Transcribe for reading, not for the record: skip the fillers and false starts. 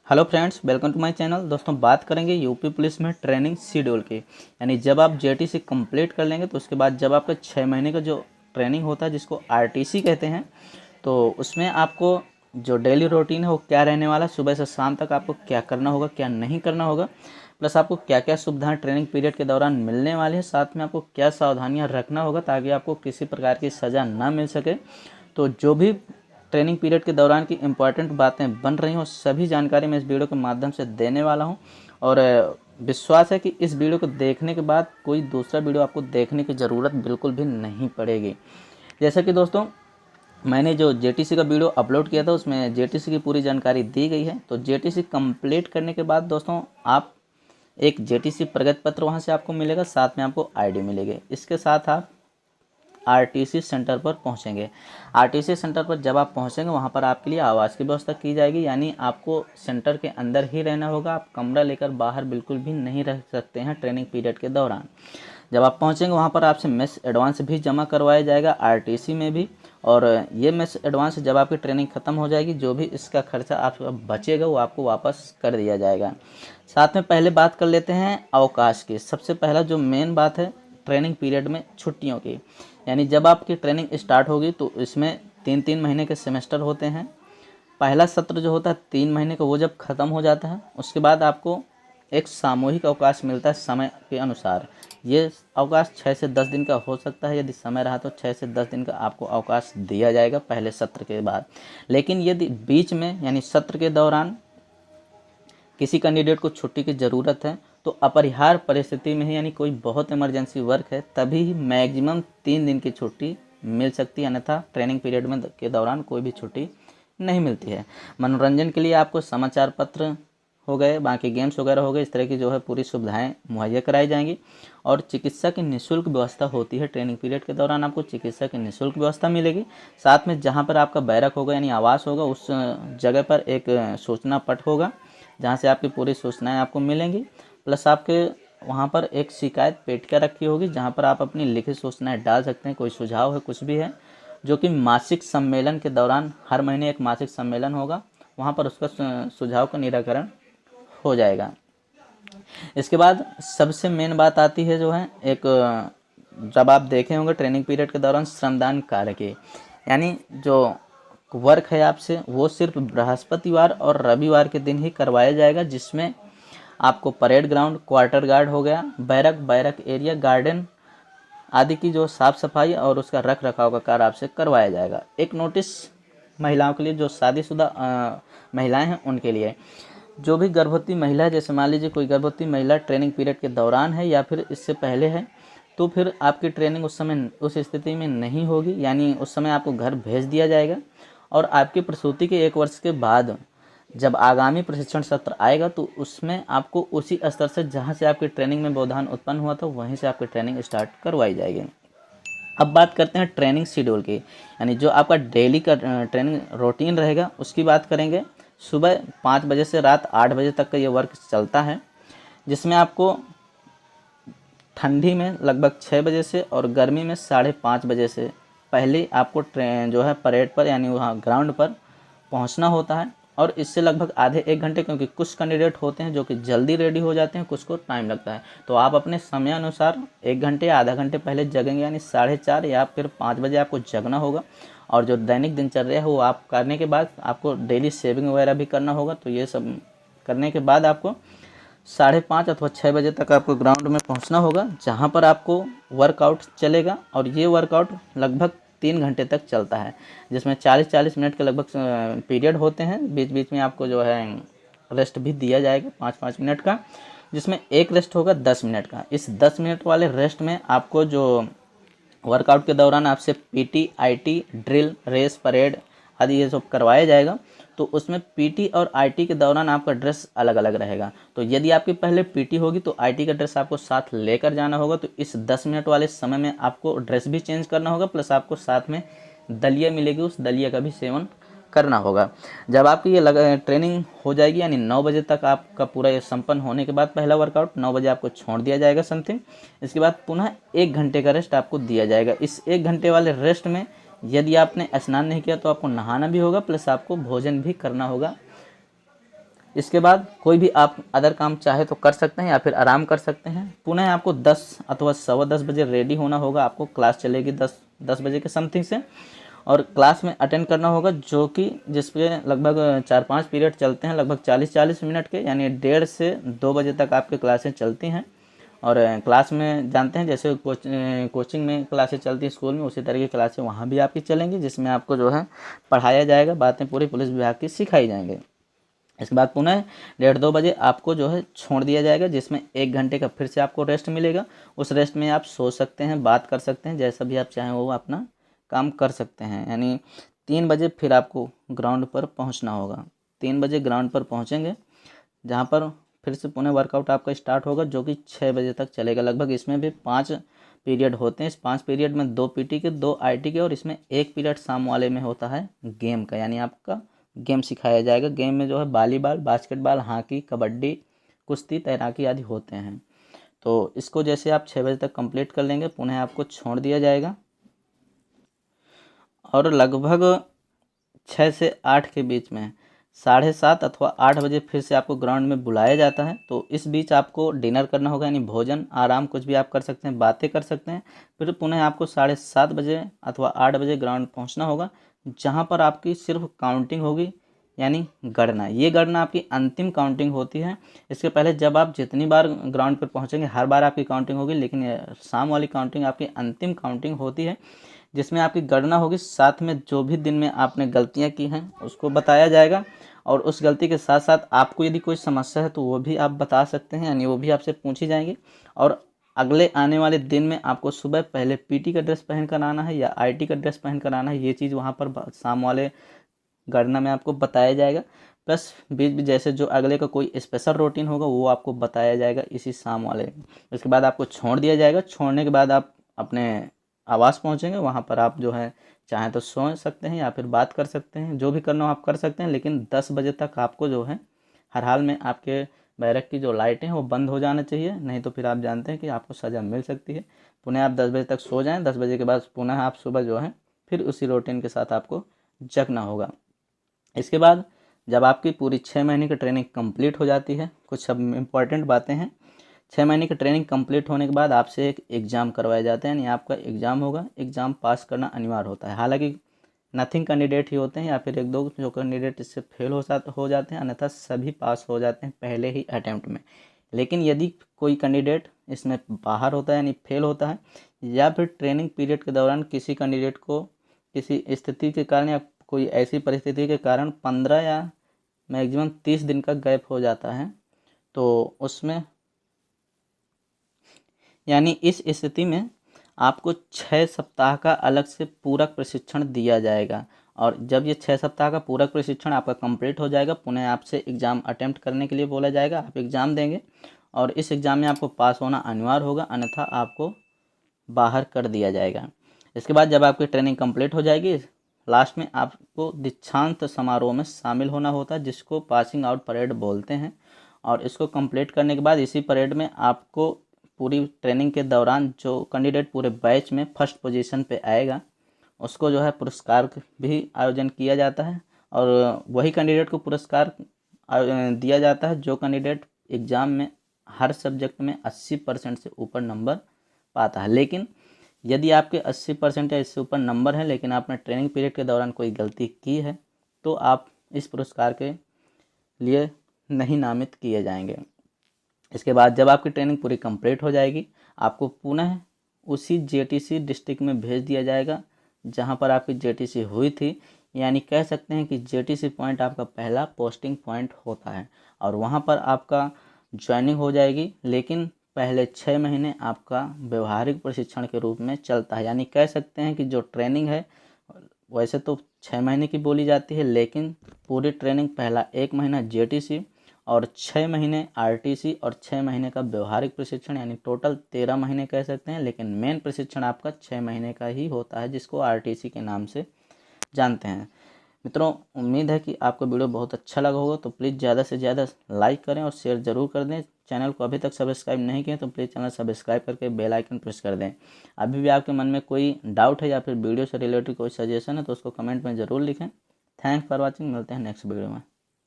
Hello friends, welcome to my channel. दोस्तों, बात करेंगे यूपी पुलिस में ट्रेनिंग शेड्यूल की। यानी जब आप जेटीसी कंप्लीट कर लेंगे तो उसके बाद जब आपका 6 महीने का जो ट्रेनिंग होता है जिसको आरटीसी कहते हैं, तो उसमें आपको जो डेली रूटीन है वो क्या रहने वाला है, सुबह से शाम तक आपको क्या करना होगा, क्या नहीं करना होगा, प्लस आपको क्या क्या सुविधाएं ट्रेनिंग पीरियड के दौरान मिलने वाली है, साथ में आपको क्या सावधानियां रखना होगा ताकि आपको किसी प्रकार की सज़ा ना मिल सके। तो जो भी ट्रेनिंग पीरियड के दौरान की इम्पॉर्टेंट बातें बन रही हों, सभी जानकारी मैं इस वीडियो के माध्यम से देने वाला हूं। और विश्वास है कि इस वीडियो को देखने के बाद कोई दूसरा वीडियो आपको देखने की ज़रूरत बिल्कुल भी नहीं पड़ेगी। जैसा कि दोस्तों, मैंने जो जेटीसी का वीडियो अपलोड किया था उसमें जेटीसी की पूरी जानकारी दी गई है। तो जेटीसी कंप्लीट करने के बाद दोस्तों आप एक जेटीसी प्रगति पत्र वहाँ से आपको मिलेगा, साथ में आपको आईडी मिलेगी। इसके साथ आप आरटीसी सेंटर पर पहुंचेंगे। आरटीसी सेंटर पर जब आप पहुंचेंगे वहां पर आपके लिए आवास की व्यवस्था की जाएगी, यानी आपको सेंटर के अंदर ही रहना होगा। आप कमरा लेकर बाहर बिल्कुल भी नहीं रह सकते हैं ट्रेनिंग पीरियड के दौरान। जब आप पहुंचेंगे वहां पर आपसे मेस एडवांस भी जमा करवाया जाएगा आरटीसी में भी। और ये मेस एडवांस जब आपकी ट्रेनिंग ख़त्म हो जाएगी, जो भी इसका खर्चा आपका बचेगा वो आपको वापस कर दिया जाएगा। साथ में पहले बात कर लेते हैं अवकाश की। सबसे पहला जो मेन बात है ट्रेनिंग पीरियड में छुट्टियों की। यानी जब आपकी ट्रेनिंग स्टार्ट होगी तो इसमें 3-3 महीने के सेमेस्टर होते हैं। पहला सत्र जो होता है 3 महीने का, वो जब ख़त्म हो जाता है उसके बाद आपको एक सामूहिक अवकाश मिलता है समय के अनुसार। ये अवकाश 6 से 10 दिन का हो सकता है। यदि समय रहा तो 6 से 10 दिन का आपको अवकाश दिया जाएगा पहले सत्र के बाद। लेकिन यदि बीच में यानी सत्र के दौरान किसी कैंडिडेट को छुट्टी की ज़रूरत है तो अपरिहार्य परिस्थिति में ही, यानी कोई बहुत इमरजेंसी वर्क है, तभी मैक्सिमम 3 दिन की छुट्टी मिल सकती है, अन्यथा ट्रेनिंग पीरियड में के दौरान कोई भी छुट्टी नहीं मिलती है। मनोरंजन के लिए आपको समाचार पत्र हो गए, बाकी गेम्स वगैरह हो गए, इस तरह की जो है पूरी सुविधाएं मुहैया कराई जाएंगी। और चिकित्सा की निःशुल्क व्यवस्था होती है। ट्रेनिंग पीरियड के दौरान आपको चिकित्सा की निःशुल्क व्यवस्था मिलेगी। साथ में जहाँ पर आपका बैरक होगा यानी आवास होगा, उस जगह पर एक सूचना पट होगा जहाँ से आपकी पूरी सूचनाएं आपको मिलेंगी। प्लस आपके वहाँ पर एक शिकायत पेटिका रखी होगी जहाँ पर आप अपनी लिखित सूचनाएं डाल सकते हैं। कोई सुझाव है, कुछ भी है, जो कि मासिक सम्मेलन के दौरान हर महीने एक मासिक सम्मेलन होगा, वहाँ पर उसका सुझाव का निराकरण हो जाएगा। इसके बाद सबसे मेन बात आती है जो है एक, जब आप देखे होंगे ट्रेनिंग पीरियड के दौरान श्रमदान कार्य की, यानी जो वर्क है आपसे वो सिर्फ बृहस्पतिवार और रविवार के दिन ही करवाया जाएगा, जिसमें आपको परेड ग्राउंड, क्वार्टर गार्ड हो गया, बैरक एरिया, गार्डन आदि की जो साफ़ सफाई और उसका रख रखाव का कार्य आपसे करवाया जाएगा। एक नोटिस महिलाओं के लिए, जो शादीशुदा महिलाएं हैं उनके लिए, जो भी गर्भवती महिला है, जैसे मान लीजिए कोई गर्भवती महिला ट्रेनिंग पीरियड के दौरान है या फिर इससे पहले है, तो फिर आपकी ट्रेनिंग उस समय उस स्थिति में नहीं होगी, यानी उस समय आपको घर भेज दिया जाएगा। और आपकी प्रसूति के 1 वर्ष के बाद जब आगामी प्रशिक्षण सत्र आएगा तो उसमें आपको उसी स्तर से जहां से आपकी ट्रेनिंग में व्यवधान उत्पन्न हुआ था वहीं से आपकी ट्रेनिंग स्टार्ट करवाई जाएगी। अब बात करते हैं ट्रेनिंग शेड्यूल की, यानी जो आपका डेली का ट्रेनिंग रूटीन रहेगा उसकी बात करेंगे। सुबह 5 बजे से रात 8 बजे तक का ये वर्क चलता है, जिसमें आपको ठंडी में लगभग 6 बजे से और गर्मी में 5:30 बजे से पहले आपको जो है परेड पर यानी वहाँ ग्राउंड पर पहुँचना होता है। और इससे लगभग आधे 1 घंटे, क्योंकि कुछ कैंडिडेट होते हैं जो कि जल्दी रेडी हो जाते हैं, कुछ को टाइम लगता है, तो आप अपने समय अनुसार 1 घंटे या आधा घंटे पहले जगेंगे, यानी 4:30 या फिर 5 बजे आपको जगना होगा। और जो दैनिक दिनचर्या है वो आप करने के बाद आपको डेली सेविंग वगैरह भी करना होगा। तो ये सब करने के बाद आपको 5:30 अथवा 6 बजे तक आपको ग्राउंड में पहुंचना होगा, जहां पर आपको वर्कआउट चलेगा। और ये वर्कआउट लगभग 3 घंटे तक चलता है, जिसमें 40-40 मिनट के लगभग पीरियड होते हैं। बीच बीच में आपको जो है रेस्ट भी दिया जाएगा 5-5 मिनट का, जिसमें एक रेस्ट होगा 10 मिनट का। इस 10 मिनट वाले रेस्ट में आपको जो वर्कआउट के दौरान आपसे PT, IT, drill, race, parade आदि ये सब करवाया जाएगा। तो उसमें पीटी और आईटी के दौरान आपका ड्रेस अलग अलग रहेगा। तो यदि आपकी पहले पीटी होगी तो आईटी का ड्रेस आपको साथ लेकर जाना होगा। तो इस 10 मिनट वाले समय में आपको ड्रेस भी चेंज करना होगा, प्लस आपको साथ में दलिया मिलेगी, उस दलिया का भी सेवन करना होगा। जब आपकी ये ट्रेनिंग हो जाएगी, यानी 9 बजे तक आपका पूरा ये संपन्न होने के बाद पहला वर्कआउट 9 बजे आपको छोड़ दिया जाएगा समथिंग। इसके बाद पुनः 1 घंटे का रेस्ट आपको दिया जाएगा। इस 1 घंटे वाले रेस्ट में यदि आपने स्नान नहीं किया तो आपको नहाना भी होगा, प्लस आपको भोजन भी करना होगा। इसके बाद कोई भी आप अदर काम चाहे तो कर सकते हैं या फिर आराम कर सकते हैं। पुनः आपको 10 अथवा 10:15 बजे रेडी होना होगा। आपको क्लास चलेगी 10 बजे के समथिंग से, और क्लास में अटेंड करना होगा, जो कि जिसपे लगभग 4-5 पीरियड चलते हैं, लगभग 40-40 मिनट के, यानी 1:30 से 2 बजे तक आपकी क्लासें चलती हैं। और क्लास में जानते हैं जैसे कोचिंग में क्लासेस चलती हैं स्कूल में, उसी तरह की क्लासें वहाँ भी आपकी चलेंगी, जिसमें आपको जो है पढ़ाया जाएगा, बातें पूरी पुलिस विभाग की सिखाई जाएंगी। इसके बाद पुनः 1:30-2 बजे आपको जो है छोड़ दिया जाएगा, जिसमें 1 घंटे का फिर से आपको रेस्ट मिलेगा। उस रेस्ट में आप सो सकते हैं, बात कर सकते हैं, जैसा भी आप चाहें वो अपना काम कर सकते हैं। यानी 3 बजे फिर आपको ग्राउंड पर पहुंचना होगा। 3 बजे ग्राउंड पर पहुंचेंगे, जहां पर फिर से पुनः वर्कआउट आपका स्टार्ट होगा, जो कि 6 बजे तक चलेगा। लगभग इसमें भी 5 पीरियड होते हैं। इस 5 पीरियड में 2 पीटी के, 2 आईटी के, और इसमें 1 पीरियड शाम वाले में होता है गेम का, यानी आपका गेम सिखाया जाएगा। गेम में जो है वॉलीबॉल, बास्केटबॉल, हॉकी, कबड्डी, कुश्ती, तैराकी आदि होते हैं। तो इसको जैसे आप 6 बजे तक कंप्लीट कर लेंगे, पुनः आपको छोड़ दिया जाएगा, और लगभग 6 से 8 के बीच में 7:30 अथवा 8 बजे फिर से आपको ग्राउंड में बुलाया जाता है। तो इस बीच आपको डिनर करना होगा, यानी भोजन, आराम कुछ भी आप कर सकते हैं, बातें कर सकते हैं। फिर पुनः आपको 7:30 बजे अथवा 8 बजे ग्राउंड पहुंचना होगा, जहां पर आपकी सिर्फ काउंटिंग होगी, यानी गणना। ये गणना आपकी अंतिम काउंटिंग होती है। इसके पहले जब आप जितनी बार ग्राउंड पर पहुंचेंगे हर बार आपकी काउंटिंग होगी, लेकिन ये शाम वाली काउंटिंग आपकी अंतिम काउंटिंग होती है, जिसमें आपकी गणना होगी। साथ में जो भी दिन में आपने गलतियां की हैं उसको बताया जाएगा, और उस गलती के साथ साथ आपको यदि कोई समस्या है तो वो भी आप बता सकते हैं, यानी वो भी आपसे पूछी जाएंगी। और अगले आने वाले दिन में आपको सुबह पहले पीटी का ड्रेस पहन कर आना है या आईटी का ड्रेस पहन कर आना है, ये चीज़ वहाँ पर शाम वाले गणना में आपको बताया जाएगा। प्लस बीच में जैसे जो अगले का कोई स्पेशल रूटीन होगा वो आपको बताया जाएगा इसी शाम वाले। उसके बाद आपको छोड़ दिया जाएगा। छोड़ने के बाद आप अपने आवास पहुंचेंगे, वहां पर आप जो है चाहें तो सो सकते हैं या फिर बात कर सकते हैं, जो भी करना हो आप कर सकते हैं। लेकिन 10 बजे तक आपको जो है हर हाल में आपके बैरक की जो लाइटें हैं वो बंद हो जाना चाहिए, नहीं तो फिर आप जानते हैं कि आपको सज़ा मिल सकती है। पुनः आप 10 बजे तक सो जाएं। 10 बजे के बाद पुनः आप सुबह जो है फिर उसी रूटीन के साथ आपको जगना होगा। इसके बाद जब आपकी पूरी 6 महीने की ट्रेनिंग कंप्लीट हो जाती है, कुछ अब इम्पॉर्टेंट बातें हैं। 6 महीने की ट्रेनिंग कंप्लीट होने के बाद आपसे एक एग्ज़ाम करवाया जाता है, यानी आपका एग्ज़ाम होगा। एग्ज़ाम पास करना अनिवार्य होता है। हालांकि नथिंग कैंडिडेट ही होते हैं या फिर 1-2 जो कैंडिडेट इससे फेल हो जाते हैं, अन्यथा सभी पास हो जाते हैं पहले ही अटैम्प्ट में। लेकिन यदि कोई कैंडिडेट इसमें बाहर होता है, यानी फेल होता है, या फिर ट्रेनिंग पीरियड के दौरान किसी कैंडिडेट को किसी स्थिति के कारण या कोई ऐसी परिस्थिति के कारण 15 या मैक्सिमम 30 दिन का गैप हो जाता है, तो उसमें यानी इस स्थिति में आपको 6 सप्ताह का अलग से पूरक प्रशिक्षण दिया जाएगा। और जब ये 6 सप्ताह का पूरक प्रशिक्षण आपका कंप्लीट हो जाएगा, पुनः आपसे एग्ज़ाम अटेम्प्ट करने के लिए बोला जाएगा। आप एग्ज़ाम देंगे और इस एग्ज़ाम में आपको पास होना अनिवार्य होगा, अन्यथा आपको बाहर कर दिया जाएगा। इसके बाद जब आपकी ट्रेनिंग कंप्लीट हो जाएगी, लास्ट में आपको दीक्षांत समारोह में शामिल होना होता है, जिसको पासिंग आउट परेड बोलते हैं। और इसको कंप्लीट करने के बाद इसी परेड में आपको पूरी ट्रेनिंग के दौरान जो कैंडिडेट पूरे बैच में फर्स्ट पोजीशन पे आएगा, उसको जो है पुरस्कार भी आयोजन किया जाता है। और वही कैंडिडेट को पुरस्कार दिया जाता है जो कैंडिडेट एग्ज़ाम में हर सब्जेक्ट में 80% से ऊपर नंबर पाता है। लेकिन यदि आपके 80% या इससे ऊपर नंबर है, लेकिन आपने ट्रेनिंग पीरियड के दौरान कोई गलती की है, तो आप इस पुरस्कार के लिए नहीं नामित किए जाएंगे। इसके बाद जब आपकी ट्रेनिंग पूरी कंप्लीट हो जाएगी, आपको पुनः उसी जेटीसी डिस्ट्रिक्ट में भेज दिया जाएगा जहां पर आपकी जेटीसी हुई थी। यानी कह सकते हैं कि जेटीसी पॉइंट आपका पहला पोस्टिंग पॉइंट होता है, और वहां पर आपका ज्वाइनिंग हो जाएगी। लेकिन पहले 6 महीने आपका व्यवहारिक प्रशिक्षण के रूप में चलता है। यानी कह सकते हैं कि जो ट्रेनिंग है वैसे तो 6 महीने की बोली जाती है, लेकिन पूरी ट्रेनिंग पहला 1 महीना जेटीसी और 6 महीने आरटीसी और 6 महीने का व्यवहारिक प्रशिक्षण, यानी टोटल 13 महीने कह सकते हैं। लेकिन मेन प्रशिक्षण आपका 6 महीने का ही होता है, जिसको आरटीसी के नाम से जानते हैं। मित्रों, उम्मीद है कि आपको वीडियो बहुत अच्छा लगा होगा, तो प्लीज़ ज़्यादा से ज़्यादा लाइक करें और शेयर ज़रूर कर दें। चैनल को अभी तक सब्सक्राइब नहीं किए तो प्लीज़ चैनल सब्सक्राइब करके बेल आइकन प्रेस कर दें। अभी भी आपके मन में कोई डाउट है या फिर वीडियो से रिलेटेड कोई सजेशन है तो उसको कमेंट में ज़रूर लिखें। Thanks for watching. मिलते हैं नेक्स्ट वीडियो में।